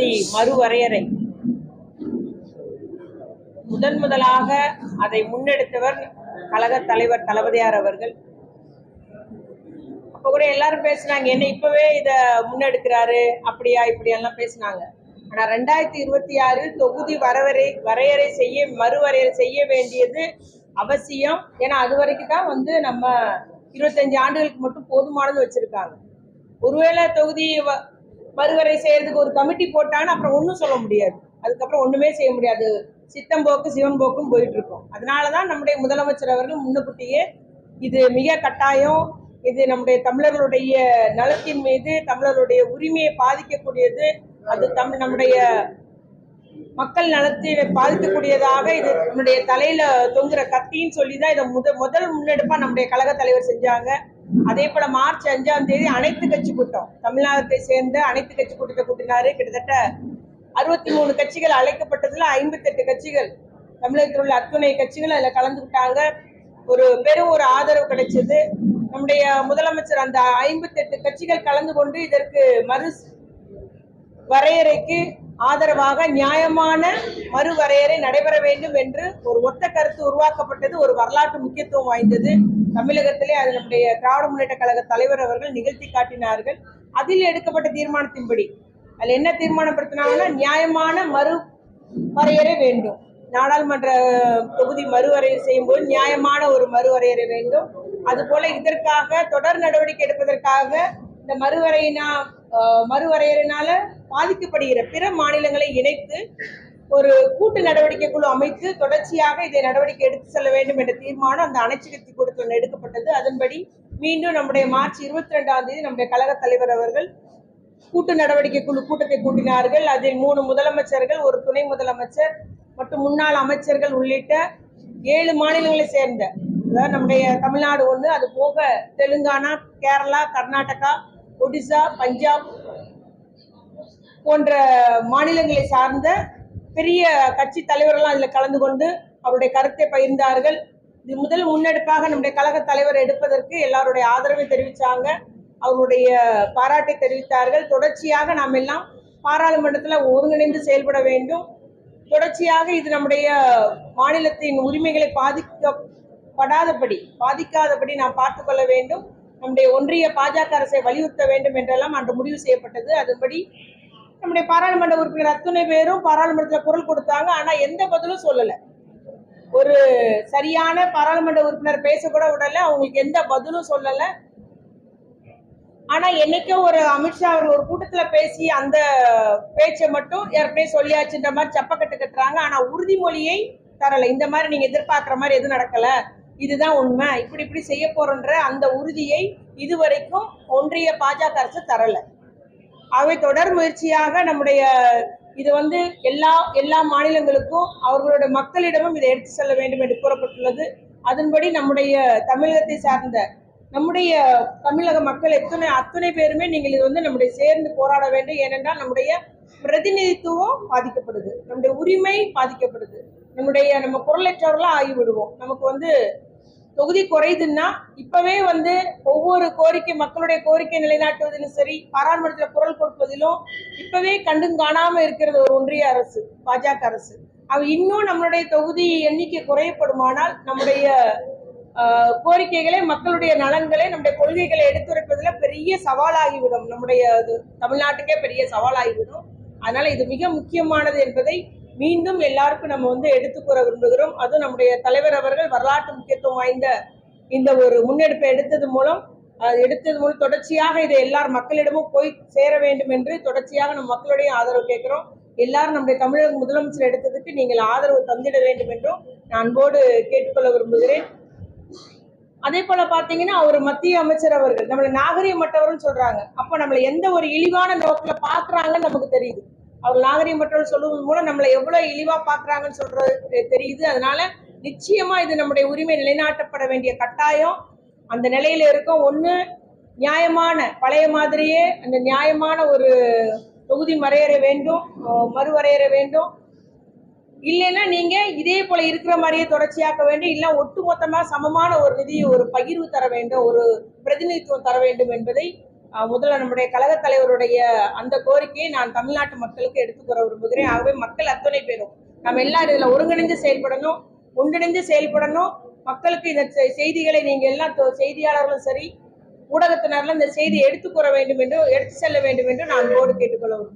தொகுதி மறுவரையறை முதலாக அதை முன்னெடுத்தவர் கழக தலைவர் தளபதியார் அவர்கள். அப்ப கூட எல்லாரும் பேசினாங்க, என்ன இப்பவே இத முன்னெடுக்கிறாரு அப்படியா இப்படியெல்லாம் பேசினாங்க. ஆனா 2026 தொகுதி வரையறை மறுவரையறை செய்ய வேண்டியது அவசியம். ஏன்னா அது வரைக்கும் தான் நம்ம 25 ஆண்டுகளுக்கு மட்டும் போதுமானது வச்சிருக்காங்க. ஒருவேளை தொகுதி மறுவரை செய்யறதுக்கு ஒரு கமிட்டி போட்டான்னு அப்புறம் ஒன்றும் சொல்ல முடியாது, அதுக்கப்புறம் ஒண்ணுமே செய்ய முடியாது. சித்தம்போக்கு சிவன் போக்கும் போயிட்டு இருக்கும். அதனாலதான் நம்முடைய முதலமைச்சர் அவர்கள் முன்னுக்கூட்டியே இது மிக கட்டாயம், இது நம்முடைய தமிழர்களுடைய நலத்தின் மீது தமிழருடைய உரிமையை பாதிக்கக்கூடியது, அது நம்முடைய மக்கள் நலத்தை பாதிக்கக்கூடியதாக, இது நம்முடைய தலையில தொங்குற கத்தின்னு சொல்லிதான் இதை முதல் முன்னெடுப்பா நம்முடைய கழக தலைவர் செஞ்சாங்க. அதே போல மார்ச் 5ஆம் தேதி அனைத்து கட்சி கூட்டம், தமிழ்நாட்டை சேர்ந்த அனைத்து கட்சி கூட்டத்தை கூட்டினாரு. கிட்டத்தட்ட 63 கட்சிகள் அழைக்கப்பட்டதுல 58 கட்சிகள், தமிழகத்தில் உள்ள அத்துணை கட்சிகள் அதுல கலந்துக்கிட்டாங்க. ஒரு பெரும் ஆதரவு கிடைச்சது. நம்முடைய முதலமைச்சர் அந்த 58 கட்சிகள் கலந்து கொண்டு இதற்கு மறு வரையறைக்கு ஆதரவாக நியாயமான மறுவரையறை நடைபெற வேண்டும் என்று ஒரு ஒத்த கருத்து உருவாக்கப்பட்டது. ஒரு வரலாற்று முக்கியத்துவம் வாய்ந்தது. தமிழகத்திலே அது நம்முடைய திராவிட முன்னேற்ற கழக தலைவர் அவர்கள் நிகழ்த்தி காட்டினார்கள். அதில் எடுக்கப்பட்ட தீர்மானத்தின்படி அதுல என்ன தீர்மானப்படுத்தினாங்கன்னா, நியாயமான மறுவரையறை வேண்டும். நாடாளுமன்ற தொகுதி மறுவரையறை செய்யும் போது நியாயமான ஒரு மறுவரையறை வேண்டும். அது போல இதற்காக தொடர் நடவடிக்கை எடுப்பதற்காக இந்த மறுவரையறையினால பாதிக்கப்படுகிற பிற மாநிலங்களை இணைத்து ஒரு கூட்டு நடவடிக்கை குழு அமைத்து தொடர்ச்சியாக இதை நடவடிக்கை எடுத்து செல்ல வேண்டும் என்ற தீர்மானம் அந்த அனைத்து கட்சி கூட்டத்தில் எடுக்கப்பட்டது. அதன்படி மீண்டும் நம்முடைய மார்ச் 22ஆம் தேதி நம்முடைய கழக தலைவர் அவர்கள் கூட்டு நடவடிக்கை குழு கூட்டத்தை கூட்டினார்கள். அதில் 3 முதலமைச்சர்கள், ஒரு துணை முதலமைச்சர் மற்றும் முன்னாள் அமைச்சர்கள் உள்ளிட்ட 7 மாநிலங்களை சேர்ந்த, அதாவது நம்முடைய தமிழ்நாடு ஒன்று, அது போக தெலுங்கானா, கேரளா, கர்நாடகா, ஒடிசா, பஞ்சாப் போன்ற மாநிலங்களை சார்ந்த பெரிய கட்சி தலைவர்கள்லாம் அதில் கலந்து கொண்டு அவருடைய கருத்தை பகிர்ந்தார்கள். இது முதல் முன்னெடுப்பாக நம்முடைய கழக தலைவர் எடுப்பதற்கு எல்லாருடைய ஆதரவை தெரிவித்தாங்க, அவருடைய பாராட்டை தெரிவித்தார்கள். தொடர்ச்சியாக நாம் எல்லாம் பாராளுமன்றத்தில் ஒருங்கிணைந்து செயல்பட வேண்டும். தொடர்ச்சியாக இது நம்முடைய மாநிலத்தின் உரிமைகளை பாதிக்காதபடி நாம் பார்த்துக் கொள்ள வேண்டும். நம்முடைய ஒன்றிய பாஜக அரசை வலியுறுத்த வேண்டும் என்றெல்லாம் அன்று முடிவு செய்யப்பட்டது. அதன்படி நம்முடைய பாராளுமன்ற உறுப்பினர் அத்துணை பேரும் பாராளுமன்றத்தில் குரல் கொடுத்தாங்க. ஆனா எந்த பதிலும் சொல்லல. ஒரு சரியான பாராளுமன்ற உறுப்பினர் பேசக்கூட விடல, அவங்களுக்கு எந்த பதிலும் சொல்லல. ஆனா என்னைக்கோ ஒரு அமித்ஷா அவர்கள் ஒரு கூட்டத்துல பேசி அந்த பேச்சை மட்டும் ஏற்கனவே சொல்லியாச்சுன்ற மாதிரி சப்பக்கட்டு கட்டுறாங்க. ஆனா உறுதிமொழியை தரல. இந்த மாதிரி நீங்க எதிர்பார்க்கிற மாதிரி எதுவும் நடக்கல, இதுதான் உண்மை, இப்படி செய்ய போறன்ற அந்த உறுதியை இதுவரைக்கும் ஒன்றிய பாஜக அரசு தரல. அவை தொடர் முயற்சியாக நம்முடைய இது எல்லா மாநிலங்களுக்கும் அவர்களுடைய மக்களிடமும் இதை எடுத்து செல்ல வேண்டும் என்று கூறப்பட்டுள்ளது. அதன்படி நம்முடைய தமிழகத்தை சார்ந்த நம்முடைய தமிழக மக்கள் அத்துணை பேருமே நீங்கள் இது நம்முடைய சேர்ந்து போராட வேண்டும். ஏனென்றால் நம்முடைய பிரதிநிதித்துவம் பாதிக்கப்படுது, நம்முடைய உரிமை பாதிக்கப்படுது, நம்ம குரலற்றவர்களா ஆகிவிடுவோம். நமக்கு தொகுதி குறையுதுன்னா இப்பவே ஒவ்வொரு கோரிக்கை, மக்களுடைய கோரிக்கை நிலைநாட்டுவதிலும் சரி, பாராளுமன்றத்தில் குரல் கொடுப்பதிலும் இப்பவே கண்டும் காணாம இருக்கிறது ஒரு ஒன்றிய அரசு, பாஜக அரசு. இன்னும் நம்மளுடைய தொகுதி எண்ணிக்கை குறையப்படுமானால் நம்முடைய கோரிக்கைகளை, மக்களுடைய நலன்களை, நம்முடைய கொள்கைகளை எடுத்துரைப்பதில் பெரிய சவாலாகிவிடும், நம்முடைய தமிழ்நாட்டுக்கே பெரிய சவாலாகிவிடும். அதனால இது மிக முக்கியமானது என்பதை மீண்டும் எல்லாருக்கும் நம்ம எடுத்துக்கூற விரும்புகிறோம். அதுவும் நம்முடைய தலைவர் அவர்கள் வரலாற்று முக்கியத்துவம் வாய்ந்த இந்த ஒரு முன்னெடுப்பை எடுத்தது மூலம் தொடர்ச்சியாக இதை எல்லார் மக்களிடமும் போய் சேர வேண்டும் என்று தொடர்ச்சியாக நம்ம மக்களுடைய ஆதரவு கேட்கிறோம். எல்லாரும் நம்முடைய தமிழக முதலமைச்சர் எடுத்ததுக்கு நீங்கள் ஆதரவு தந்திட வேண்டும் என்றும் நான் அன்போடு கேட்டுக்கொள்ள விரும்புகிறேன். அதே போல பாத்தீங்கன்னா, அவர் மத்திய அமைச்சர் அவர்கள் நம்மளை நாகரிகமற்றவர்கள் சொல்றாங்க. அப்ப நம்மளை எந்த ஒரு இழிவான நோக்கில பாக்குறாங்கன்னு நமக்கு தெரியுது. அவர் நாகரிகமற்றவர்கள் சொல்லுவது மூலம் நம்மளை எவ்வளவு இழிவா பாக்குறாங்கன்னு சொல்றது தெரியுது. அதனால நிச்சயமா இது நம்முடைய உரிமை நிலைநாட்டப்பட வேண்டிய கட்டாயம் அந்த நிலையில இருக்கும். ஒண்ணு நியாயமான பழைய மாதிரியே அந்த நியாயமான ஒரு தொகுதி மறுவரையறை வேண்டும். இல்லைன்னா நீங்க இதே போல இருக்கிற மாதிரியே தொடர்ச்சியாக்க வேண்டும். இல்ல ஒட்டுமொத்தமா சமமான ஒரு நிதி, ஒரு பகிர்வு தர வேண்டும், ஒரு பிரதிநிதித்துவம் தர வேண்டும் என்பதை முதல்ல நம்முடைய கழக தலைவருடைய அந்த கோரிக்கையை நான் தமிழ்நாட்டு மக்களுக்கு எடுத்துக்கூற விரும்புகிறேன். ஆகவே மக்கள் அத்தனை பேரும் நம்ம எல்லாரும் இதுல ஒருங்கிணைந்து செயல்படணும், ஒன்றிணைந்து செயல்படணும். மக்களுக்கு இந்த செய்திகளை நீங்க எல்லாம் செய்தியாளர்களும் சரி, ஊடகத்தினர்களும் இந்த செய்தியை எடுத்து செல்ல வேண்டும் என்று நான் அன்போடு கேட்டுக்கொள்ள